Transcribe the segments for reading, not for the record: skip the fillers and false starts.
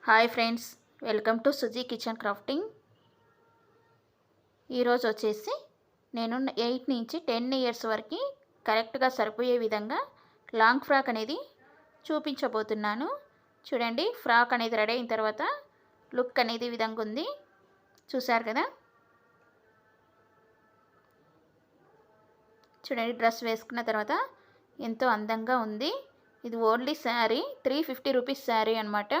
Hi friends, welcome to Suji kitchen crafting. ఈరోజు వచ్చేసి నేను 8 నుంచి 10 ఇయర్స్ వరకు కరెక్ట్గా సరిపోయే విధంగా లాంగ్ ఫ్రాక్ అనేది చూపించబోతున్నాను. చూడండి, ఫ్రాక్ అనేది రెడీ అయిన తర్వాత లుక్ అనేది ఈ విధంగా ఉంది. చూసారు కదా. చూడండి, డ్రెస్ వేసుకున్న తర్వాత ఎంతో అందంగా ఉంది. ఇది ఓన్లీ శారీ 350 రూపీస్ శారీ అనమాట.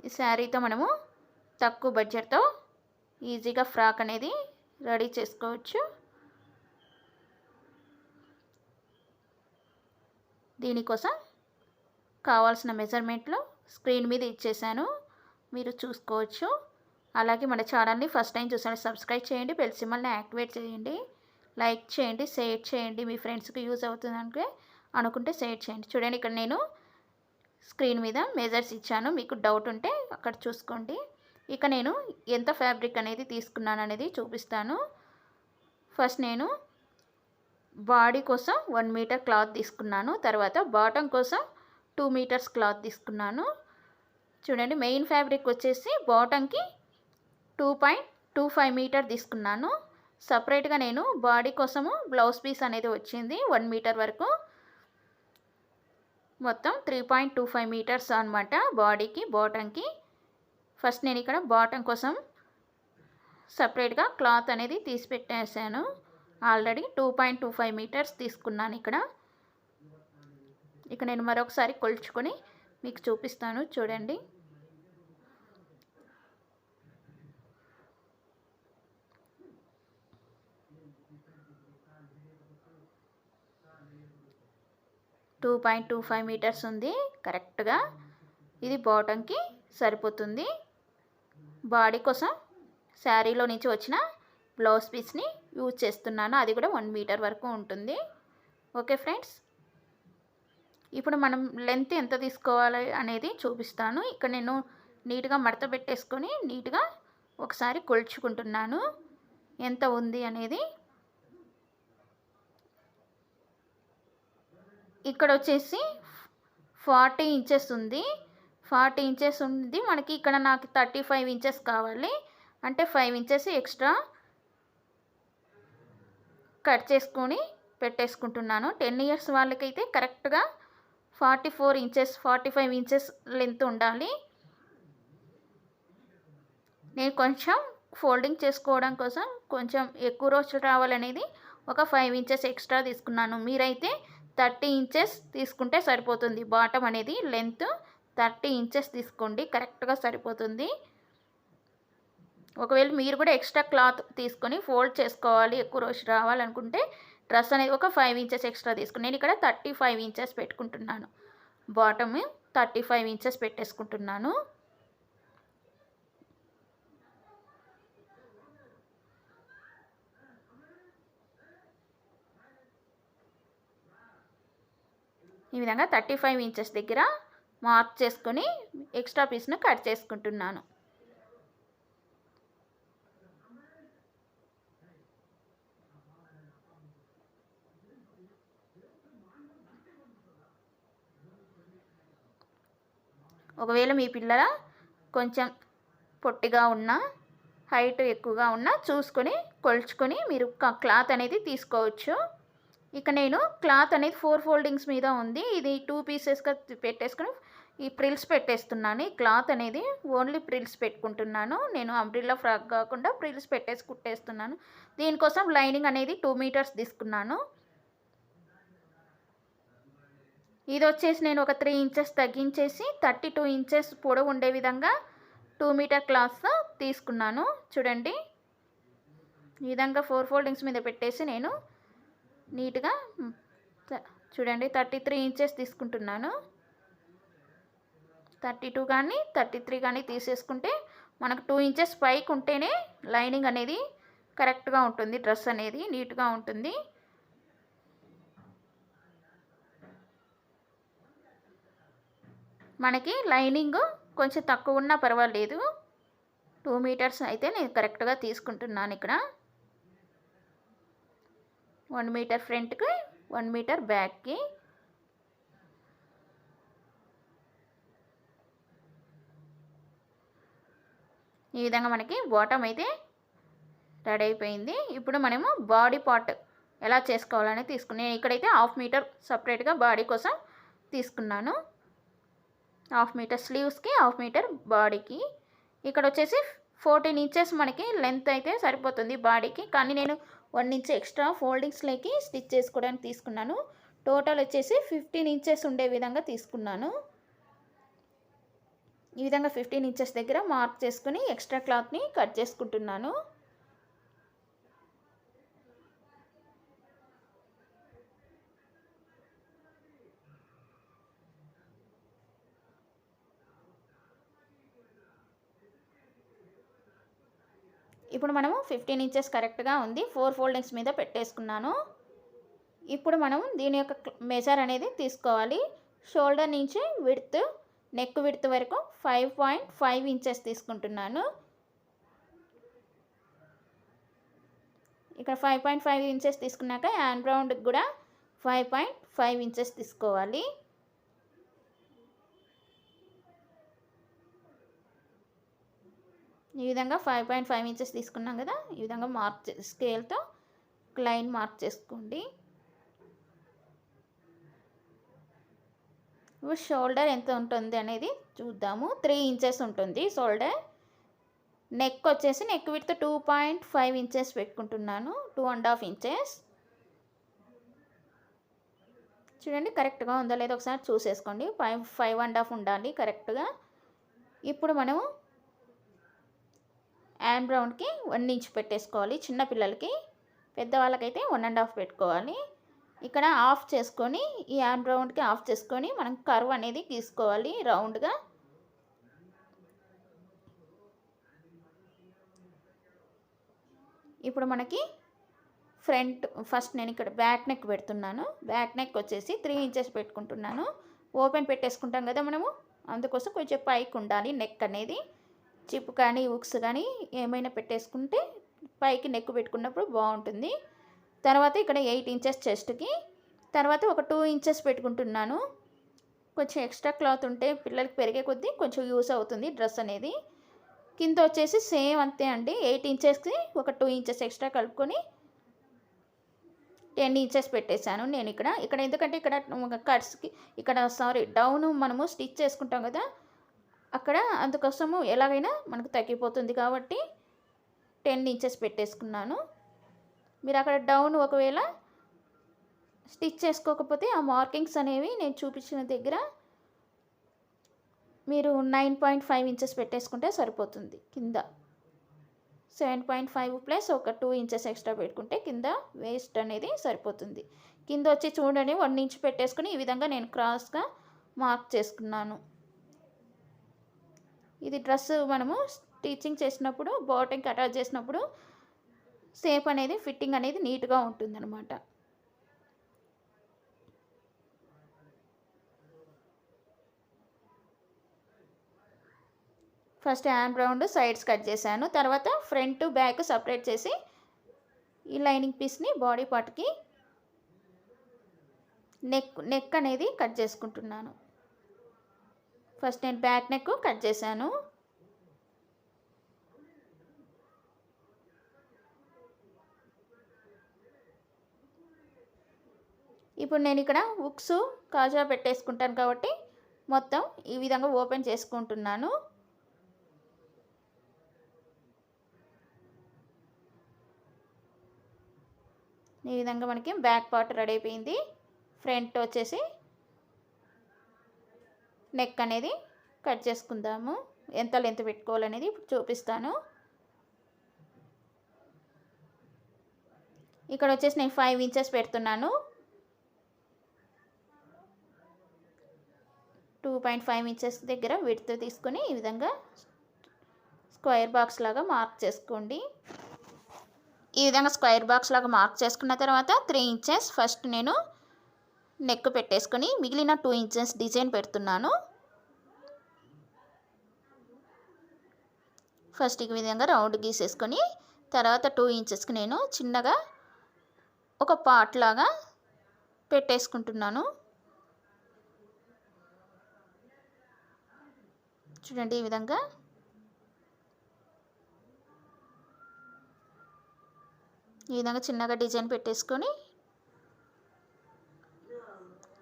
ఈ శారీతో మనము తక్కువ బడ్జెట్తో ఈజీగా ఫ్రాక్ అనేది రెడీ చేసుకోవచ్చు. దీనికోసం కావాల్సిన మెజర్మెంట్లు స్క్రీన్ మీద ఇచ్చేసాను, మీరు చూసుకోవచ్చు. అలాగే మన ఛానల్ని ఫస్ట్ టైం చూసాను సబ్స్క్రైబ్ చేయండి, బెల్ సింబల్ని యాక్టివేట్ చేయండి, లైక్ చేయండి, షేర్ చేయండి. మీ ఫ్రెండ్స్కి యూజ్ అవుతుంది అనుకుంటే షేర్ చేయండి. చూడండి, ఇక్కడ నేను స్క్రీన్ మీద మెజర్స్ ఇచ్చాను, మీకు డౌట్ ఉంటే అక్కడ చూసుకోండి. ఇక నేను ఎంత ఫ్యాబ్రిక్ అనేది తీసుకున్నాను అనేది చూపిస్తాను. ఫస్ట్ నేను బాడీ కోసం 1 మీటర్ క్లాత్ తీసుకున్నాను. తర్వాత బాటమ్ కోసం 2 మీటర్స్ క్లాత్ తీసుకున్నాను. చూడండి, మెయిన్ ఫ్యాబ్రిక్ వచ్చేసి బాటమ్కి 2.25 మీటర్ తీసుకున్నాను. సపరేట్గా నేను బాడీ కోసము బ్లౌజ్ పీస్ అనేది వచ్చింది 1 మీటర్ వరకు, మొత్తం 3.25 మీటర్స్ అనమాట బాడీకి బాటమ్కి. ఫస్ట్ నేను ఇక్కడ బాటమ్ కోసం సపరేట్గా క్లాత్ అనేది తీసి పెట్టేసాను. ఆల్రెడీ 2.25 మీటర్స్ తీసుకున్నాను. ఇక నేను మరొకసారి కొలుచుకొని మీకు చూపిస్తాను. చూడండి, టూ 2.25 మీటర్స్ ఉంది కరెక్ట్గా. ఇది బాటమ్కి సరిపోతుంది. బాడీ కోసం శారీలో నుంచి వచ్చిన బ్లౌజ్ పీస్ని యూజ్ చేస్తున్నాను, అది కూడా 1 మీటర్ వరకు ఉంటుంది. ఓకే ఫ్రెండ్స్, ఇప్పుడు మనం లెంత్ ఎంత తీసుకోవాలి అనేది చూపిస్తాను. ఇక్కడ నేను నీట్గా మడత పెట్టేసుకొని నీట్గా ఒకసారి కొలుచుకుంటున్నాను ఎంత ఉంది అనేది. ఇక్కడ వచ్చేసి 40 ఇంచెస్ ఉంది. 40 ఇంచెస్ ఉంది మనకి. ఇక్కడ నాకు 35 ఇంచెస్ కావాలి, అంటే 5 ఇంచెస్ ఎక్స్ట్రా కట్ చేసుకొని పెట్టేసుకుంటున్నాను. 10 ఇయర్స్ వాళ్ళకైతే కరెక్ట్గా 44 ఇంచెస్ 45 ఇంచెస్ లెంత్ ఉండాలి. నేను కొంచెం ఫోల్డింగ్ చేసుకోవడం కోసం కొంచెం ఎక్కువ రోజులు రావాలనేది ఒక 5 ఇంచెస్ ఎక్స్ట్రా తీసుకున్నాను. మీరైతే 30 ఇంచెస్ తీసుకుంటే సరిపోతుంది. బాటమ్ అనేది లెంత్ 30 ఇంచెస్ తీసుకోండి, కరెక్ట్గా సరిపోతుంది. ఒకవేళ మీరు కూడా ఎక్స్ట్రా క్లాత్ తీసుకొని ఫోల్డ్ చేసుకోవాలి, ఎక్కువ రోజు రావాలనుకుంటే డ్రెస్ అనేది ఒక 5 ఇంచెస్ ఎక్స్ట్రా తీసుకుని నేను ఇక్కడ 35 ఇంచెస్ పెట్టుకుంటున్నాను. బాటమ్ 35 ఇంచెస్ పెట్టేసుకుంటున్నాను. ఈ విధంగా 35 ఇంచెస్ దగ్గర మార్క్ చేసుకొని ఎక్స్ట్రా పీస్ను కట్ చేసుకుంటున్నాను. ఒకవేళ మీ పిల్లల కొంచెం పొట్టిగా ఉన్నా హైట్ ఎక్కువగా ఉన్నా చూసుకొని కొలుచుకొని మీరు క్లాత్ అనేది తీసుకోవచ్చు. ఇక నేను క్లాత్ అనేది 4 ఫోల్డింగ్స్ మీద ఉంది. ఇది 2 పీసెస్గా పెట్టేసుకొని ఈ ప్రిల్స్ పెట్టేస్తున్నాను. ఈ క్లాత్ అనేది ఓన్లీ ప్రిల్స్ పెట్టుకుంటున్నాను. నేను అంబ్రిల్లా ఫ్రాక్ కాకుండా ప్రిల్స్ పెట్టేసి కుట్టేస్తున్నాను. దీనికోసం లైనింగ్ అనేది 2 మీటర్స్ తీసుకున్నాను. ఇది వచ్చేసి నేను ఒక 3 ఇంచెస్ తగ్గించేసి 32 ఇంచెస్ పొడవు ఉండే విధంగా 2 మీటర్ క్లాత్ తీసుకున్నాను. చూడండి, ఈ విధంగా 4 ఫోల్డింగ్స్ మీద పెట్టేసి నేను నీట్గా చూడండి 33 ఇంచెస్ తీసుకుంటున్నాను. 32 కానీ 33 కానీ తీసేసుకుంటే మనకు 2 ఇంచెస్ పైకి ఉంటేనే లైనింగ్ అనేది కరెక్ట్గా ఉంటుంది, డ్రెస్ అనేది నీట్గా ఉంటుంది. మనకి లైనింగ్ కొంచెం తక్కువ ఉన్నా పర్వాలేదు. 2 మీటర్స్ అయితే నేను కరెక్ట్గా తీసుకుంటున్నాను. ఇక్కడ 1 మీటర్ ఫ్రంట్కి 1 మీటర్ బ్యాక్కి ఈ విధంగా మనకి బాటమ్ అయితే రెడీ అయిపోయింది. ఇప్పుడు మనము బాడీ పార్ట్ ఎలా చేసుకోవాలని తీసుకున్నాను. ఇక్కడైతే 1/2 మీటర్ సపరేట్గా బాడీ కోసం తీసుకున్నాను. 1/2 మీటర్ స్లీవ్స్కి, 1/2 మీటర్ బాడీకి. ఇక్కడ వచ్చేసి 14 ఇంచెస్ మనకి లెంత్ అయితే సరిపోతుంది బాడీకి. కానీ నేను 1 ఇంచ్ ఎక్స్ట్రా ఫోల్డింగ్స్లోకి స్టిచ్ చేసుకోవడానికి తీసుకున్నాను. టోటల్ వచ్చేసి 15 ఇంచెస్ ఉండే విధంగా తీసుకున్నాను. ఈ విధంగా 15 ఇంచెస్ దగ్గర మార్క్ చేసుకుని ఎక్స్ట్రా క్లాత్ని కట్ చేసుకుంటున్నాను. ఇప్పుడు మనము 15 ఇంచెస్ కరెక్ట్గా ఉంది. 4 ఫోల్డింగ్స్ మీద పెట్టేసుకున్నాను. ఇప్పుడు మనం దీని యొక్క మెజర్ అనేది తీసుకోవాలి. షోల్డర్ నుంచి విడ్త్, నెక్ విడ్త్ వరకు 5.5 ఇంచెస్ తీసుకుంటున్నాను. ఇక్కడ 5.5 ఇంచెస్ తీసుకున్నాక హ్యాండ్ రౌండ్కి కూడా 5.5 ఇంచెస్ తీసుకోవాలి. ఈ విధంగా 5.5 ఇంచెస్ తీసుకున్నాం కదా, ఈ విధంగా మార్క్ స్కేల్తో లైన్ మార్క్ చేసుకోండి. ఇప్పుడు షోల్డర్ ఎంత ఉంటుంది అనేది చూద్దాము. 3 ఇంచెస్ ఉంటుంది షోల్డర్. నెక్ వచ్చేసి నెక్ విడ్త్ 2.5 ఇంచెస్ పెట్టుకుంటున్నాను. 2.5 ఇంచెస్ చూడండి, కరెక్ట్గా ఉందో లేదో ఒకసారి చూసేసుకోండి. 5.5 ఉండాలి కరెక్ట్గా. ఇప్పుడు మనము హ్యాండ్ రౌండ్కి 1 ఇంచ్ పెట్టేసుకోవాలి. చిన్నపిల్లలకి, పెద్దవాళ్ళకైతే 1.5 పెట్టుకోవాలి. ఇక్కడ ఆఫ్ చేసుకొని, ఈ హ్యాండ్ రౌండ్కి ఆఫ్ చేసుకొని మనం కర్వ్ అనేది గీసుకోవాలి రౌండ్గా. ఇప్పుడు మనకి ఫస్ట్ నేను ఇక్కడ బ్యాక్ నెక్ పెడుతున్నాను. బ్యాక్ నెక్ వచ్చేసి 3 ఇంచెస్ పెట్టుకుంటున్నాను. ఓపెన్ పెట్టేసుకుంటాం కదా మనము, అందుకోసం కొంచెం పైకి ఉండాలి నెక్ అనేది. చిప్ కానీ ఉక్స్ కానీ ఏమైనా పెట్టేసుకుంటే పైకి నెక్ పెట్టుకున్నప్పుడు బాగుంటుంది. తర్వాత ఇక్కడ 8 ఇంచెస్ చెస్ట్కి, తర్వాత ఒక 2 ఇంచెస్ పెట్టుకుంటున్నాను. కొంచెం ఎక్స్ట్రా క్లాత్ ఉంటే పిల్లలకి పెరిగే కొద్దీ కొంచెం యూస్ అవుతుంది డ్రెస్ అనేది. కింద వచ్చేసి సేమ్ అంతే అండి, 8 ఇంచెస్కి ఒక 2 ఇంచెస్ ఎక్స్ట్రా కలుపుకొని 10 ఇంచెస్ పెట్టేశాను నేను ఇక్కడ ఎందుకంటే ఇక్కడ కట్స్కి డౌన్ మనము స్టిచ్ చేసుకుంటాం కదా, అక్కడ అందుకోసము ఎలాగైనా మనకు తగ్గిపోతుంది కాబట్టి 10 ఇంచెస్ పెట్టేసుకున్నాను. మీరు అక్కడ డౌన్ ఒకవేళ స్టిచ్ చేసుకోకపోతే ఆ మార్కింగ్స్ అనేవి నేను చూపించిన దగ్గర మీరు 9.5 ఇంచెస్ పెట్టేసుకుంటే సరిపోతుంది. కింద 7.5 ప్లస్ ఒక 2 ఇంచెస్ ఎక్స్ట్రా పెట్టుకుంటే కింద వేస్ట్ అనేది సరిపోతుంది. కింద వచ్చి చూడండి 1 ఇంచ్ పెట్టేసుకుని ఈ విధంగా నేను క్రాస్గా మార్క్ చేసుకున్నాను. ఇది డ్రెస్ మనము స్టిచ్చింగ్ చేసినప్పుడు, బాటంకి అటాచ్ చేసినప్పుడు షేప్ అనేది, ఫిట్టింగ్ అనేది నీట్గా ఉంటుందన్నమాట. First hand round sides cut చేశాను. తర్వాత ఫ్రంట్ బ్యాక్ సపరేట్ చేసి ఈ లైనింగ్ పీస్ని బాడీ పార్ట్కి నెక్ అనేది కట్ చేసుకుంటున్నాను. ఫస్ట్ నేను బ్యాక్ నెక్ కట్ చేశాను. ఇప్పుడు నేను ఇక్కడ హుక్స్ కాజా పెట్టేసుకుంటాను కాబట్టి మొత్తం ఈ విధంగా ఓపెన్ చేసుకుంటున్నాను. ఈ విధంగా మనకి బ్యాక్ పార్ట్ రెడీ అయిపోయింది. ఫ్రంట్ వచ్చేసి నెక్ అనేది కట్ చేసుకుందాము. ఎంత లెంత్ పెట్టుకోవాలనేది ఇప్పుడు చూపిస్తాను. ఇక్కడ వచ్చేసి నేను 5 ఇంచెస్ పెడుతున్నాను. 2.5 ఇంచెస్ దగ్గర విడ్త్ తీసుకొని ఈ విధంగా స్క్వేర్ బాక్స్ లాగా మార్క్ చేసుకోండి. ఈ విధంగా స్క్వేర్ బాక్స్ లాగా మార్క్ చేసుకున్న తర్వాత 3 ఇంచెస్ ఫస్ట్ నేను నెక్ పెట్టేసుకొని మిగిలిన 2 ఇంచెస్ డిజైన్ పెడుతున్నాను. ఫస్ట్ ఈ విధంగా రౌండ్ గీసేసుకొని తర్వాత 2 ఇంచెస్కి నేను చిన్నగా ఒక పార్ట్ లాగా పెట్టేసుకుంటున్నాను. చూడండి ఈ విధంగా ఈ విధంగా చిన్నగా డిజైన్ పెట్టేసుకొని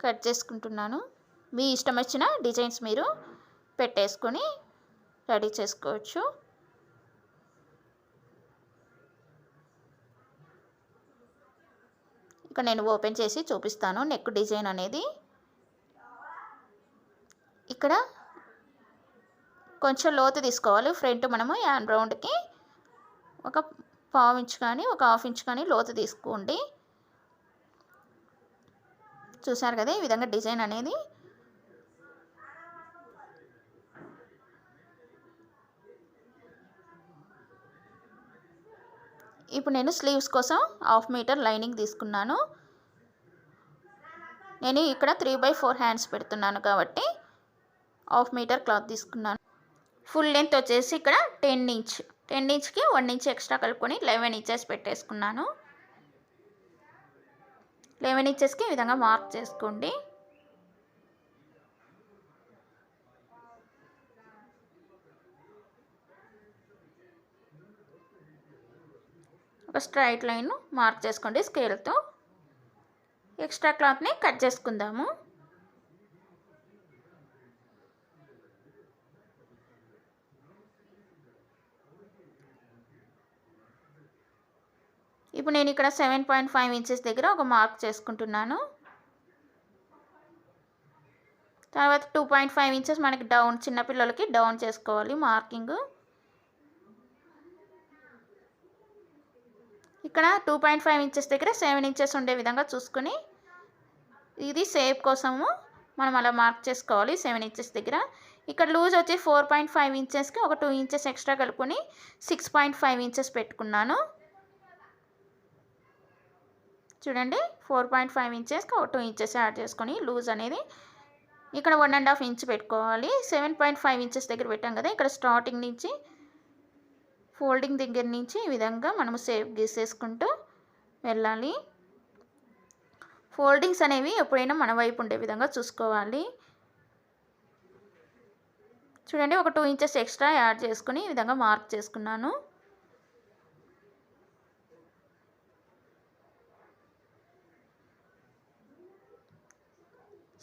కట్ చేసుకుంటున్నాను. మీ ఇష్టం వచ్చిన డిజైన్స్ మీరు పెట్టేసుకొని రెడీ చేసుకోవచ్చు. ఇక్కడ నేను ఓపెన్ చేసి చూపిస్తాను నెక్ డిజైన్ అనేది. ఇక్కడ కొంచెం లోతు తీసుకోవాలి. ఫ్రంట్ మనము హ్యాండ్ రౌండ్కి ఒక పావు ఇంచ్ కానీ ఒక హాఫ్ ఇంచ్ కానీ లోతు తీసుకోండి. చూసారు కదా ఈ విధంగా డిజైన్ అనేది. ఇప్పుడు నేను స్లీవ్స్ కోసం 1/2 మీటర్ లైనింగ్ తీసుకున్నాను. నేను ఇక్కడ 3/4 హ్యాండ్స్ పెడుతున్నాను కాబట్టి 1/2 మీటర్ క్లాత్ తీసుకున్నాను. ఫుల్ లెంత్ వచ్చేసి ఇక్కడ 10 ఇంచ్, 10 ఇంచ్కి 1 ఇంచ్ ఎక్స్ట్రా కలుపుకొని 11 ఇంచెస్ పెట్టేసుకున్నాను. 11 ఇంచెస్కి ఈ విధంగా మార్క్ చేసుకోండి. ఒక స్ట్రైట్ లైన్ మార్క్ చేసుకోండి స్కేల్తో. ఎక్స్ట్రా క్లాత్ని కట్ చేసుకుందాము. ఇప్పుడు నేను ఇక్కడ 7.5 ఇంచెస్ దగ్గర ఒక మార్క్ చేసుకుంటున్నాను. తర్వాత 2.5 ఇంచెస్ మనకి డౌన్, చిన్నపిల్లలకి డౌన్ చేసుకోవాలి మార్కింగ్. ఇక్కడ 2.5 ఇంచెస్ దగ్గర 7 ఇంచెస్ ఉండే విధంగా చూసుకొని ఇది షేప్ కోసము మనం అలా మార్క్ చేసుకోవాలి 7 ఇంచెస్ దగ్గర. ఇక్కడ లూజ్ వచ్చి 4.5 ఇంచెస్కి ఒక 2 ఇంచెస్ ఎక్స్ట్రా కలుపుకొని 6.5 ఇంచెస్ పెట్టుకున్నాను. చూడండి 4.5 ఇంచెస్కి ఒక 2 ఇంచెస్ యాడ్ చేసుకొని లూజ్ అనేది ఇక్కడ 1.5 ఇంచ్ పెట్టుకోవాలి. 7.5 ఇంచెస్ దగ్గర పెట్టాం కదా, ఇక్కడ స్టార్టింగ్ నుంచి ఫోల్డింగ్ దగ్గర నుంచి ఈ విధంగా మనము షేప్ గీసేసుకుంటూ వెళ్ళాలి. ఫోల్డింగ్స్ అనేవి ఎప్పుడైనా మన వైపు ఉండే విధంగా చూసుకోవాలి. చూడండి ఒక 2 ఇంచెస్ ఎక్స్ట్రా యాడ్ చేసుకొని ఈ విధంగా మార్క్ చేసుకున్నాను.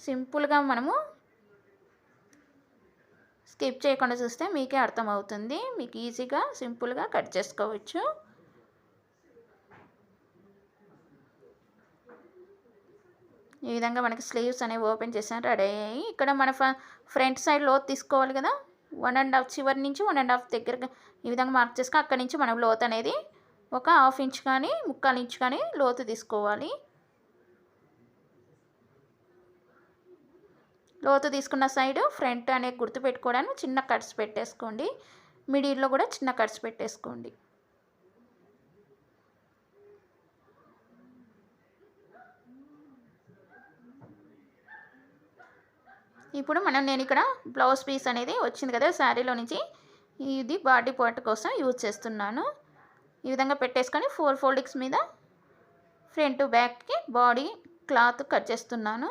సింపుల్గా మనము స్కిప్ చేయకుండా చూస్తే మీకే అర్థమవుతుంది. మీకు ఈజీగా సింపుల్గా కట్ చేసుకోవచ్చు. ఈ విధంగా మనకి స్లీవ్స్ అనేవి ఓపెన్ చేసాను, రెడీ అయ్యాయి. ఇక్కడ మన ఫ్రంట్ సైడ్ లోతు తీసుకోవాలి కదా, 1.5 చివరి నుంచి 1.5 దగ్గర ఈ విధంగా మార్క్ చేసుకొని అక్కడి నుంచి మనం లోతు అనేది ఒక 1/2 ఇంచ్ కానీ 1/4 ఇంచ్ కానీ లోతు తీసుకోవాలి. లోతు తీసుకున్న సైడ్ ఫ్రంట్ అనే గుర్తు పెట్టుకోవడానికి చిన్న కట్స్ పెట్టేసుకోండి. మిడిల్లో కూడా చిన్న కట్స్ పెట్టేసుకోండి. ఇప్పుడు నేను ఇక్కడ బ్లౌజ్ పీస్ అనేది వచ్చింది కదా శారీలో నుంచి, ఇది బాడీ పార్ట్ కోసం యూజ్ చేస్తున్నాను. ఈ విధంగా పెట్టేసుకొని 4 ఫోల్డింగ్స్ మీద ఫ్రంట్ బ్యాక్కి బాడీ క్లాత్ కట్ చేస్తున్నాను.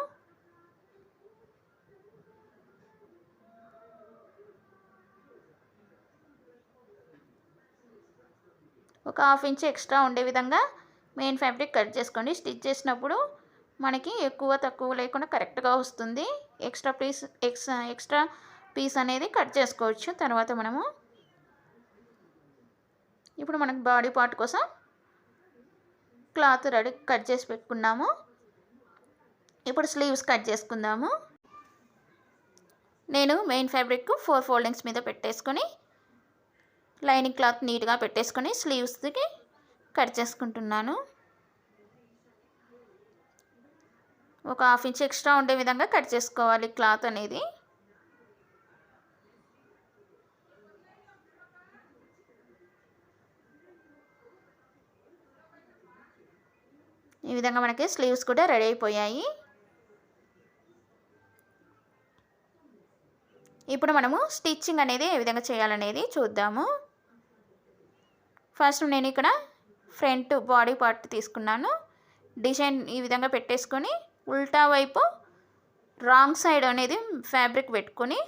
ఒక 1/2 ఇంచ్ ఎక్స్ట్రా ఉండే విధంగా మెయిన్ ఫ్యాబ్రిక్ కట్ చేసుకోండి. స్టిచ్ చేసినప్పుడు మనకి ఎక్కువ తక్కువ లేకుండా కరెక్ట్గా వస్తుంది. ఎక్స్ట్రా పీస్ అనేది కట్ చేసుకోవచ్చు తర్వాత మనము. ఇప్పుడు మనకు బాడీ పార్ట్ కోసం క్లాత్ రెడీ కట్ చేసి పెట్టుకున్నాము. ఇప్పుడు స్లీవ్స్ కట్ చేసుకుందాము. నేను మెయిన్ ఫ్యాబ్రిక్ 4 ఫోల్డింగ్స్ మీద పెట్టేసుకొని లైనింగ్ క్లాత్ నీట్గా పెట్టేసుకొని స్లీవ్స్కి కట్ చేసుకుంటున్నాను. ఒక 1/2 ఇంచ్ ఎక్స్ట్రా ఉండే విధంగా కట్ చేసుకోవాలి క్లాత్ అనేది. ఈ విధంగా మనకి స్లీవ్స్ కూడా రెడీ అయిపోయాయి. ఇప్పుడు మనము స్టిచ్చింగ్ అనేది ఏ విధంగా చేయాలనేది చూద్దాము. ఫస్ట్ నేను ఇక్కడ ఫ్రంట్ బాడీ పార్ట్ తీసుకున్నాను. డిజైన్ ఈ విధంగా పెట్టేసుకొని ఉల్టా వైపు రాంగ్ సైడ్ అనేది ఫ్యాబ్రిక్ పెట్టుకొని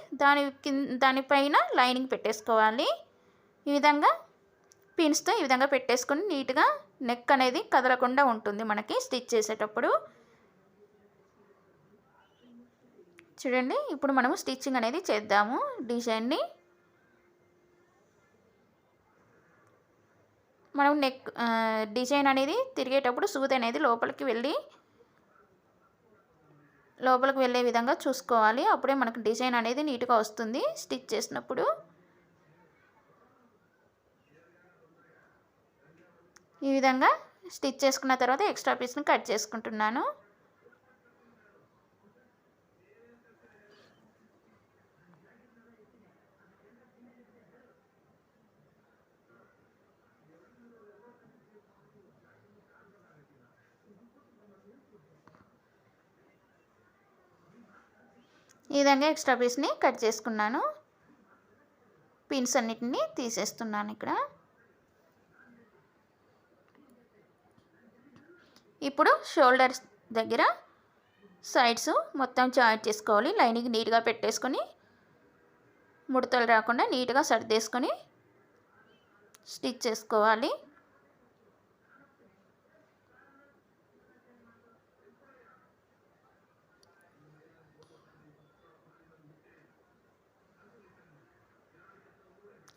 దానిపైన లైనింగ్ పెట్టేసుకోవాలి. ఈ విధంగా పిన్స్తో ఈ విధంగా పెట్టేసుకొని నీట్గా నెక్ అనేది కదలకుండా ఉంటుంది మనకి స్టిచ్ చేసేటప్పుడు. చూడండి, ఇప్పుడు మనము స్టిచ్చింగ్ అనేది చేద్దాము డిజైన్ని. మనం డిజైన్ అనేది తిరిగేటప్పుడు సూది అనేది లోపలికి వెళ్ళే విధంగా చూసుకోవాలి. అప్పుడే మనకు డిజైన్ అనేది నీట్గా వస్తుంది స్టిచ్ చేసినప్పుడు. ఈ విధంగా స్టిచ్ చేసుకున్న తర్వాత ఎక్స్ట్రా పీస్ని కట్ చేసుకుంటున్నాను. ఈ విధంగా ఎక్స్ట్రా పీస్ని కట్ చేసుకున్నాను. పిన్స్ అన్నిటిని తీసేస్తున్నాను ఇక్కడ. ఇప్పుడు షోల్డర్స్ దగ్గర సైడ్స్ మొత్తం జాయింట్ చేసుకోవాలి. లైనింగ్ నీట్గా పెట్టేసుకొని ముడతలు రాకుండా నీట్గా సర్దేసుకొని స్టిచ్ చేసుకోవాలి.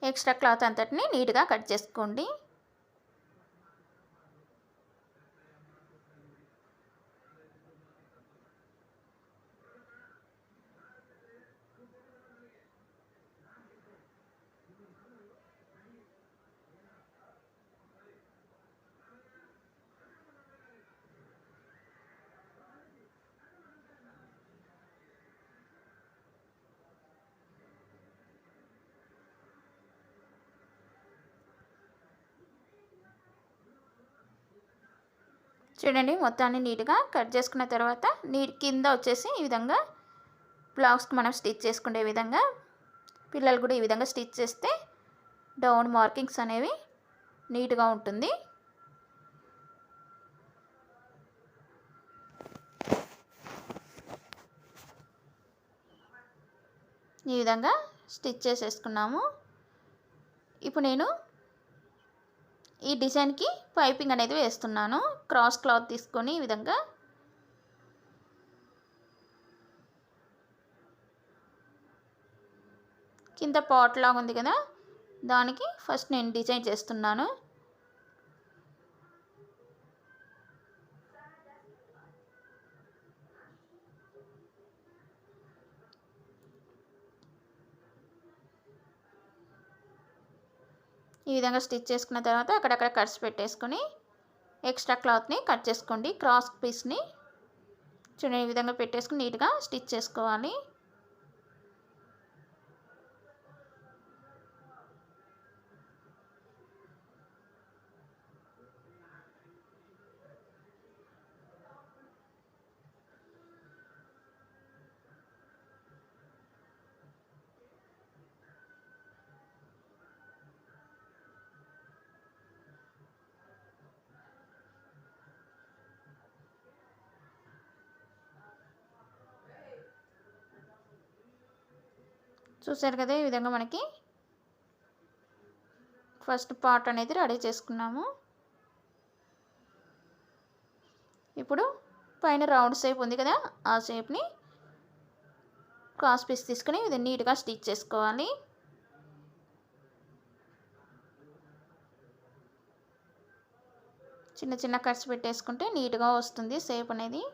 ఎక్స్ట్రా క్లాత్ అంతటిని నీట్గా కట్ చేసుకోండి. చూడండి, మొత్తాన్ని నీట్గా కట్ చేసుకున్న తర్వాత కింద వచ్చేసి ఈ విధంగా బ్లౌజ్కి మనం స్టిచ్ చేసుకునే విధంగా పిల్లలు కూడా ఈ విధంగా స్టిచ్ చేస్తే డౌన్ మార్కింగ్స్ అనేవి నీట్గా ఉంటుంది. ఈ విధంగా స్టిచ్ చేసేసుకున్నాము. ఇప్పుడు నేను ఈ డిజైన్కి పైపింగ్ అనేది వేస్తున్నాను. క్రాస్ క్లాత్ తీసుకొని ఈ విధంగా కింద పాట్ లాగా ఉంది కదా, దానికి ఫస్ట్ నేను డిజైన్ చేస్తున్నాను. ఈ విధంగా స్టిచ్ చేసుకున్న తర్వాత అక్కడక్కడ కట్స్ పెట్టేసుకొని ఎక్స్ట్రా క్లాత్ని కట్ చేసుకోండి. క్రాస్ పీస్ని చూడండి, ఈ విధంగా పెట్టేసుకుని నీట్గా స్టిచ్ చేసుకోవాలి. చూసారు కదా, ఈ విధంగా మనకి ఫస్ట్ పార్ట్ అనేది రెడీ చేసుకున్నాము. ఇప్పుడు పైన రౌండ్ షేప్ ఉంది కదా, ఆ షేప్ని క్రాస్ పీస్ తీసుకుని ఇది నీట్గా స్టిచ్ చేసుకోవాలి. చిన్న చిన్న కట్స్ పెట్టేసుకుంటే నీట్గా వస్తుంది షేప్ అనేది.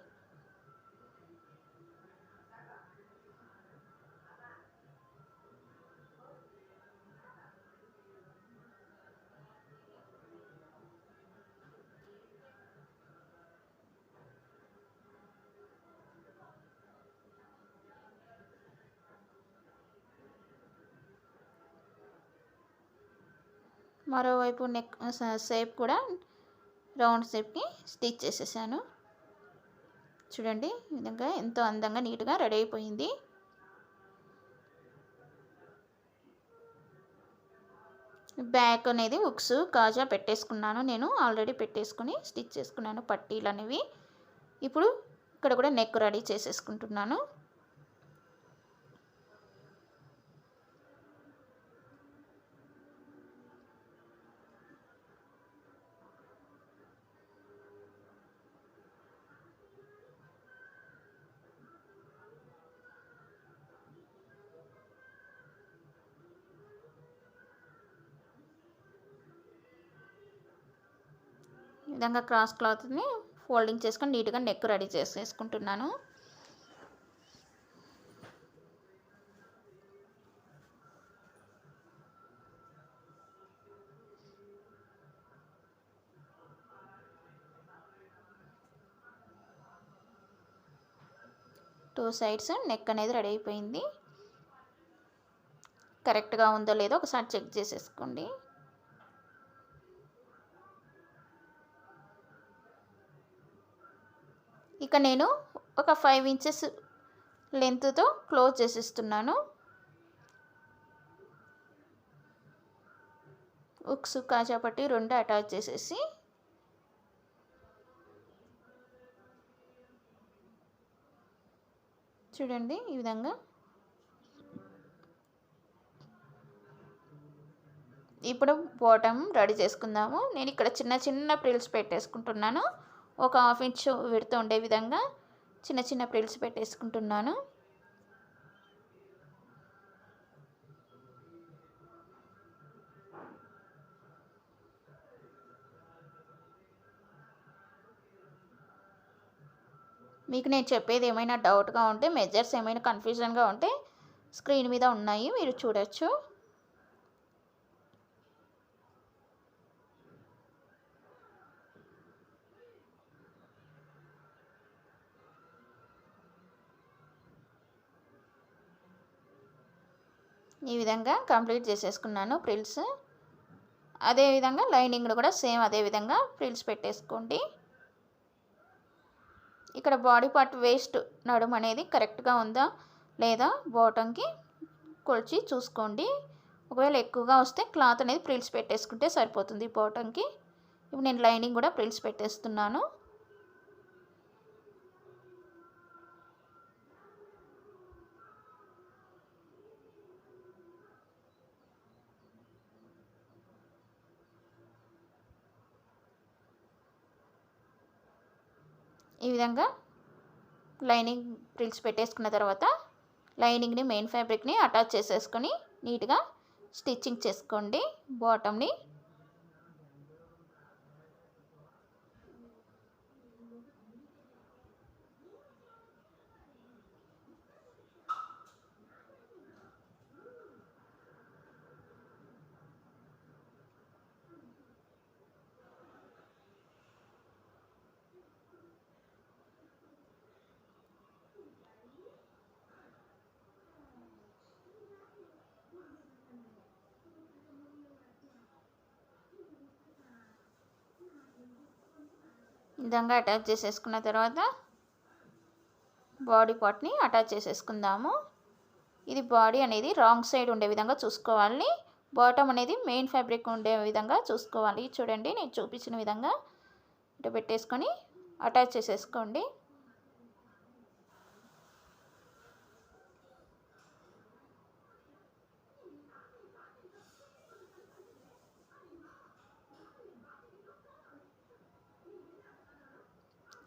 మరోవైపు నెక్ షేప్ కూడా రౌండ్ షేప్కి స్టిచ్ చేసేసాను. చూడండి, ఈ విధంగా ఎంతో అందంగా నీట్గా రెడీ అయిపోయింది. బ్యాక్ అనేది హుక్స్ కాజా పెట్టేసుకున్నాను. నేను ఆల్రెడీ పెట్టేసుకుని స్టిచ్ చేసుకున్నాను పట్టీలు అనేవి. ఇప్పుడు ఇక్కడ కూడా నెక్ రెడీ చేసేసుకుంటున్నాను. విధంగా క్రాస్ క్లాత్ని ఫోల్డింగ్ చేసుకొని నీట్గా నెక్ రెడీ చేసేసుకుంటున్నాను. టూ సైడ్స్ నెక్ అనేది రెడీ అయిపోయింది. కరెక్ట్గా ఉందో లేదో ఒకసారి చెక్ చేసేసుకోండి. ఇక నేను ఒక 5 ఇంచెస్ లెంత్తో క్లోజ్ చేసేస్తున్నాను. ఉక్స్ కాజాపట్టి 2 అటాచ్ చేసేసి చూడండి ఈ విధంగా. ఇప్పుడు బాటమ్ రెడీ చేసుకుందాము. నేను ఇక్కడ చిన్న చిన్న ప్రిల్స్ పెట్టేసుకుంటున్నాను. ఒక 1/2 ఇంచ్ విడత ఉండే విధంగా చిన్న చిన్న ప్రిల్స్ పెట్టేసుకుంటున్నాను. మీకు నేను చెప్పేది ఏమైనా డౌట్గా ఉంటే, మెజర్స్ ఏమైనా కన్ఫ్యూజన్గా ఉంటే స్క్రీన్ మీద ఉన్నాయి, మీరు చూడొచ్చు. ఈ విధంగా కంప్లీట్ చేసేసుకున్నాను ప్రిల్స్. అదేవిధంగా లైనింగ్ కూడా సేమ్ అదే విధంగా ప్రిల్స్ పెట్టేసుకోండి. ఇక్కడ బాడీ పార్ట్ వేస్ట్ నడుము అనేది కరెక్ట్గా ఉందా లేదా బాటంకి కొలిచి చూసుకోండి. ఒకవేళ ఎక్కువగా వస్తే క్లాత్ అనేది ప్రిల్స్ పెట్టేసుకుంటే సరిపోతుంది బాటంకి. ఇప్పుడు నేను లైనింగ్ కూడా ప్రిల్స్ పెట్టేస్తున్నాను. ఈ విధంగా లైనింగ్ ప్రిల్స్ పెట్టేసుకున్న తర్వాత లైనింగ్ని మెయిన్ ఫ్యాబ్రిక్ని అటాచ్ చేసేసుకొని నీట్గా స్టిచ్చింగ్ చేసుకోండి బాటమ్ని. ఈ విధంగా అటాచ్ చేసేసుకున్న తర్వాత బాడీ పార్ట్ని అటాచ్ చేసేసుకుందాము. ఇది బాడీ అనేది రాంగ్ సైడ్ ఉండే విధంగా చూసుకోవాలి. బాటమ్ అనేది మెయిన్ ఫ్యాబ్రిక్ ఉండే విధంగా చూసుకోవాలి. చూడండి నేను చూపించిన విధంగా ఇటు పెట్టేసుకొని అటాచ్ చేసేసుకోండి.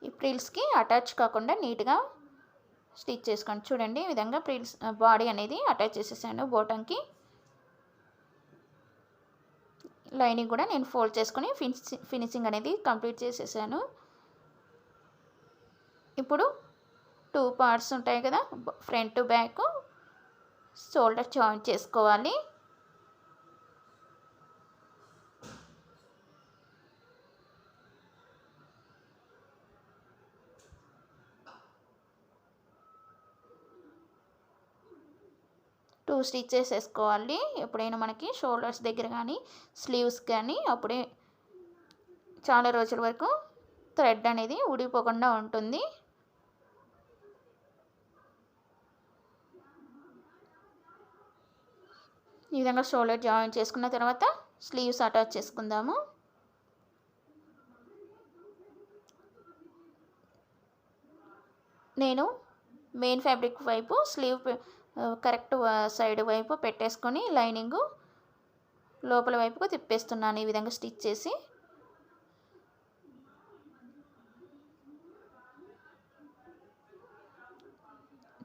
ఈ ప్రిల్స్కి అటాచ్ కాకుండా నీట్గా స్టిచ్ చేసుకోండి. చూడండి ఈ విధంగా ప్రిల్స్ బాడీ అనేది అటాచ్ చేసేసాను బాటంకి. లైనింగ్ కూడా నేను ఫోల్డ్ చేసుకొని ఫినిషింగ్ అనేది కంప్లీట్ చేసేసాను. ఇప్పుడు 2 పార్ట్స్ ఉంటాయి కదా, ఫ్రంట్ బ్యాక్ షోల్డర్ జాయింట్ చేసుకోవాలి. టూ స్టిచెస్ వేసుకోవాలి. ఎప్పుడైనా మనకి షోల్డర్స్ దగ్గర కానీ స్లీవ్స్ కానీ అప్పుడే చాలా రోజుల వరకు థ్రెడ్ అనేది ఊడిపోకుండా ఉంటుంది. ఈ విధంగా షోల్డర్ జాయిన్ చేసుకున్న తర్వాత స్లీవ్స్ అటాచ్ చేసుకుందాము. నేను మెయిన్ ఫ్యాబ్రిక్ వైపు స్లీవ్ కరెక్ట్ సైడ్ వైపు పెట్టేసుకొని లైనింగు లోపల వైపుకు తిప్పేస్తున్నాను ఈ విధంగా స్టిచ్ చేసి.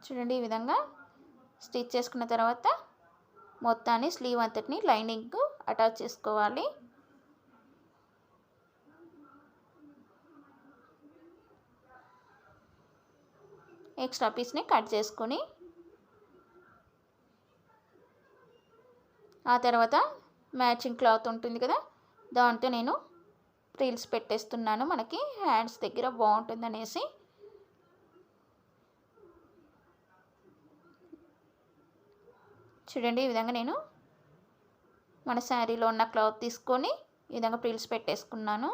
చూడండి ఈ విధంగా స్టిచ్ చేసుకున్న తర్వాత మొత్తాన్ని స్లీవ్ అంతటిని లైనింగ్ అటాచ్ చేసుకోవాలి. ఎక్స్ట్రా పీస్ని కట్ చేసుకొని ఆ తర్వాత మ్యాచింగ్ క్లాత్ ఉంటుంది కదా, దాంతో నేను ఫ్రిల్స్ పెట్టేస్తున్నాను. మనకి హ్యాండ్స్ దగ్గర బాగుంటుందనేసి. చూడండి, ఈ విధంగా నేను మన శారీలో ఉన్న క్లాత్ తీసుకొని ఈ విధంగా ఫ్రిల్స్ పెట్టేసుకున్నాను.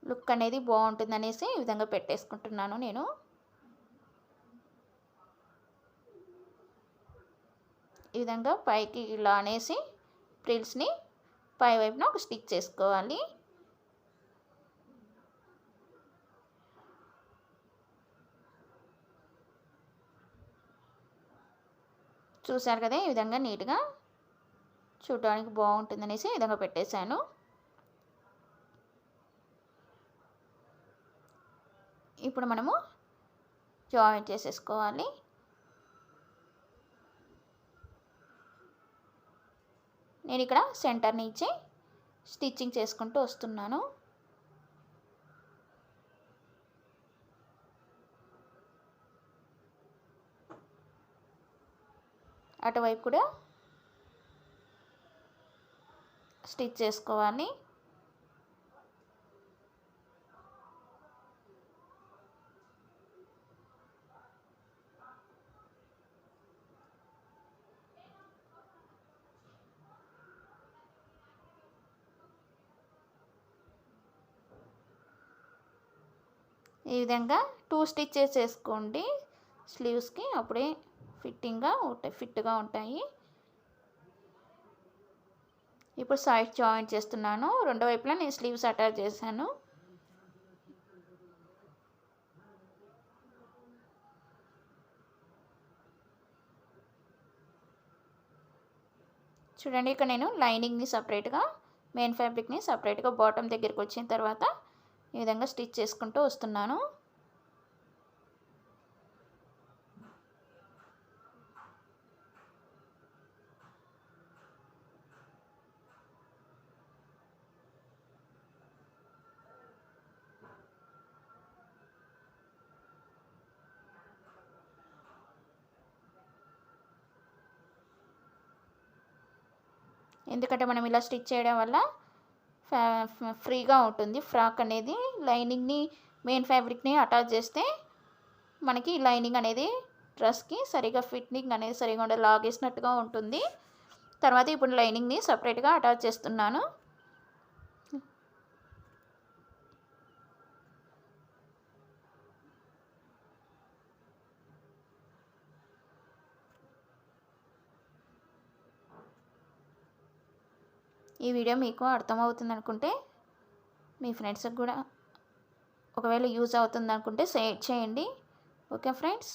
లుక్ అనేది బాగుంటుందనేసి ఈ విధంగా పెట్టేసుకుంటున్నాను నేను. ఈ విధంగా పైకి ఇలా అనేసి ఫ్రిల్స్ని పై వైపున ఒక స్టిక్ చేసుకోవాలి. చూసారు కదా, ఈ విధంగా నీట్గా చూడడానికి బాగుంటుందనేసి ఈ విధంగా పెట్టేశాను. ఇప్పుడు మనము జాయిన్ చేసేసుకోవాలి. నేను ఇక్కడ సెంటర్ నుంచి స్టిచ్చింగ్ చేసుకుంటూ వస్తున్నాను. అటువైపు కూడా స్టిచ్ చేసుకోవాలి. ఈ విధంగా 2 స్టిచెస్ చేసుకోండి స్లీవ్స్కి, అప్పుడే ఫిట్గా ఉంటాయి. ఇప్పుడు సైడ్ జాయింట్ చేస్తున్నాను. రెండు వైపులా నేను స్లీవ్స్ అటాచ్ చేశాను. చూడండి, ఇక్కడ నేను లైనింగ్ని సపరేట్గా, మెయిన్ ఫ్యాబ్రిక్ని సపరేట్గా బాటమ్ దగ్గరికి వచ్చిన తర్వాత ఈ విధంగా స్టిచ్ చేసుకుంటూ వస్తున్నాను. ఎందుకంటే మనం ఇలా స్టిచ్ చేయడం వల్ల ఫ్రీగా ఉంటుంది ఫ్రాక్ అనేది. లైనింగ్ని, మెయిన్ ఫ్యాబ్రిక్ని అటాచ్ చేస్తే మనకి లైనింగ్ అనేది డ్రెస్కి సరిగా ఫిట్టింగ్ అనేది సరిగా ఉండదు, లాగేసినట్టుగా ఉంటుంది. తర్వాత ఇప్పుడు లైనింగ్ని సపరేట్గా అటాచ్ చేస్తున్నాను. ఈ వీడియో మీకు అర్థమవుతుంది అనుకుంటే మీ ఫ్రెండ్స్కి కూడా ఒకవేళ యూజ్ అవుతుంది అనుకుంటే షేర్ చేయండి. ఓకే ఫ్రెండ్స్,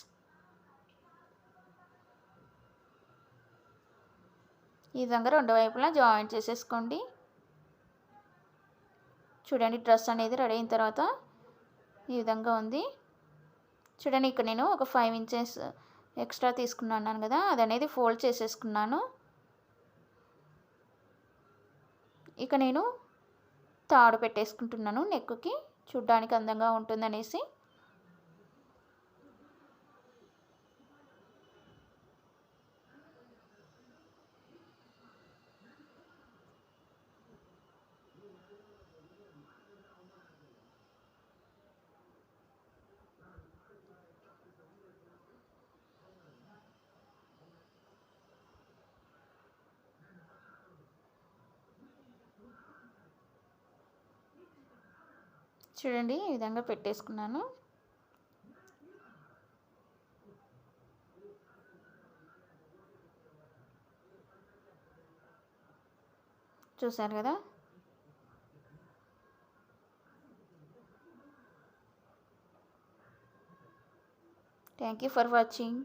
ఈ విధంగా రెండు వైపులా జాయింట్ చేసేసుకోండి. చూడండి, డ్రెస్ అనేది రెడీ అయిన తర్వాత ఈ విధంగా ఉంది. చూడండి, ఇక్కడ నేను ఒక 5 ఇంచెస్ ఎక్స్ట్రా తీసుకున్నాను కదా, అది అనేది ఫోల్డ్ చేసేసుకున్నాను. ఇక నేను తాడు పెట్టేసుకుంటున్నాను నెక్కి, చూడ్డానికి అందంగా ఉంటుందనేసి. చూడండి, ఈ విధంగా పెట్టేసుకున్నాను. చూసారు కదా, థ్యాంక్ యూ ఫర్ వాచింగ్.